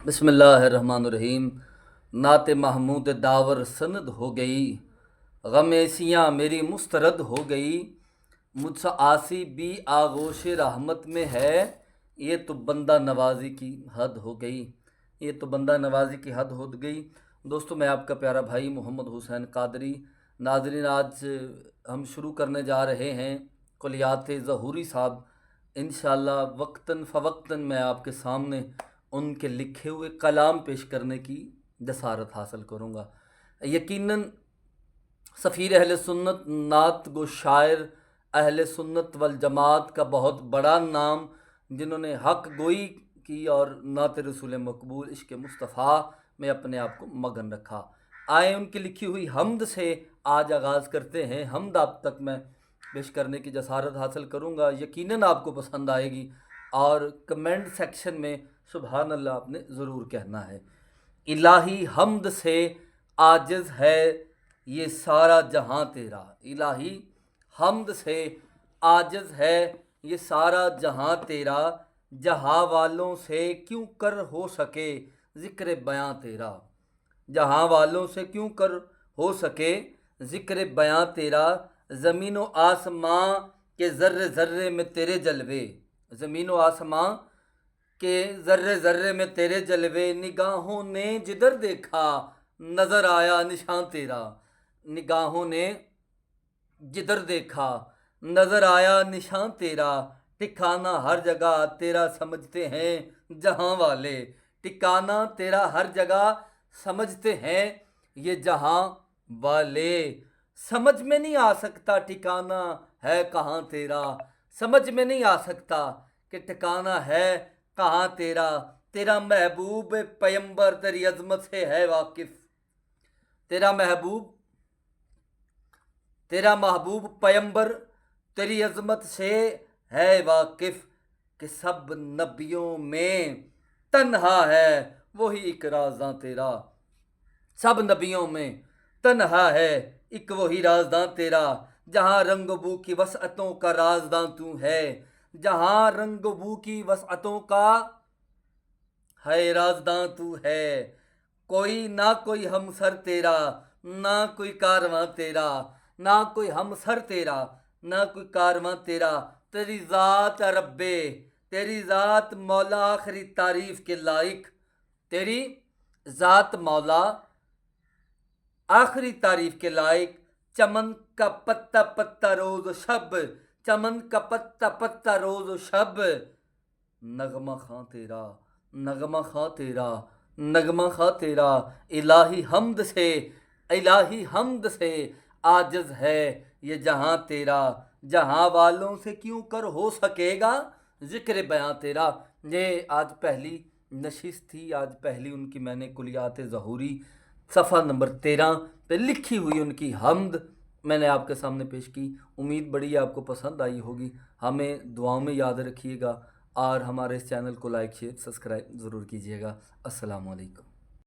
بسم اللہ الرحمن الرحیم۔ نعت محمود داور سند ہو گئی، غم ایسیاں میری مسترد ہو گئی، مجھ سے آسی بھی آغوش رحمت میں ہے، یہ تو بندہ نوازی کی حد ہو گئی، یہ تو بندہ نوازی کی حد ہو گئی۔ دوستو، میں آپ کا پیارا بھائی محمد حسین قادری۔ ناظرین، آج ہم شروع کرنے جا رہے ہیں کلیات ظہوری صاحب۔ انشاءاللہ وقتاً فوقتاً میں آپ کے سامنے ان کے لکھے ہوئے کلام پیش کرنے کی جسارت حاصل کروں گا۔ یقیناً سفیر اہل سنت، نعت گو شاعر، اہل سنت والجماعت کا بہت بڑا نام، جنہوں نے حق گوئی کی اور نعت رسول مقبول عشق مصطفیٰ میں اپنے آپ کو مگن رکھا۔ آئے ان کی لکھی ہوئی حمد سے آج آغاز کرتے ہیں۔ حمد آپ تک میں پیش کرنے کی جسارت حاصل کروں گا، یقیناً آپ کو پسند آئے گی، اور کمنٹ سیکشن میں سبحان اللہ آپ نے ضرور کہنا ہے۔ الہی حمد سے عاجز ہے یہ سارا جہاں تیرا، الہی حمد سے عاجز ہے یہ سارا جہاں تیرا، جہاں والوں سے کیوں کر ہو سکے ذکر بیاں تیرا، جہاں والوں سے کیوں کر ہو سکے ذکر بیاں تیرا، زمین و آسماں کے ذرے ذرے میں تیرے جلوے، زمین و آسماں کہ ذرے ذرے میں تیرے جلوے، نگاہوں نے جدھر دیکھا نظر آیا نشاں تیرا، نگاہوں نے جدھر دیکھا نظر آیا نشاں تیرا، ٹھکانہ ہر جگہ تیرا سمجھتے ہیں جہاں والے، ٹھکانہ تیرا ہر جگہ سمجھتے ہیں یہ جہاں والے، سمجھ میں نہیں آ سکتا ٹھکانہ ہے کہاں تیرا، سمجھ میں نہیں آ سکتا کہ ٹھکانہ ہے کہاں تیرا، تیرا محبوب پیمبر تیری عظمت سے ہے واقف، تیرا محبوب پیمبر تیری عظمت سے ہے واقف، کہ سب نبیوں میں تنہا ہے وہی ایک رازداں تیرا، سب نبیوں میں تنہا ہے ایک وہی رازداں تیرا، جہاں رنگ و بو کی وسعتوں کا رازداں تو ہے، جہاں رنگ و بو کی وسعتوں کا ہے رازداں تو ہے، کوئی نہ کوئی ہمسر تیرا نہ کوئی کارواں تیرا، نہ کوئی ہمسر تیرا نہ کوئی کارواں تیرا، تیری ذات ربے، تیری ذات مولا آخری تعریف کے لائق، تیری ذات مولا آخری تعریف کے لائق، چمن کا پتا پتا روز و شب، چمن کا پتا پتا روز و شب، نغمہ خواں تیرا، نغمہ خواں تیرا، نغمہ خواں تیرا، الہی حمد سے عاجز ہے یہ جہاں تیرا، جہاں والوں سے کیوں کر ہو سکے گا ذکر بیاں تیرا۔ یہ آج پہلی نشست تھی، آج پہلی ان کی میں نے کلیات ظہوری صفحہ نمبر 13 پہ لکھی ہوئی ان کی حمد میں نے آپ کے سامنے پیش کی۔ امید بڑی آپ کو پسند آئی ہوگی، ہمیں دعاؤں میں یاد رکھیے گا، اور ہمارے اس چینل کو لائک شیئر سبسکرائب ضرور کیجیے گا۔ السلام علیکم۔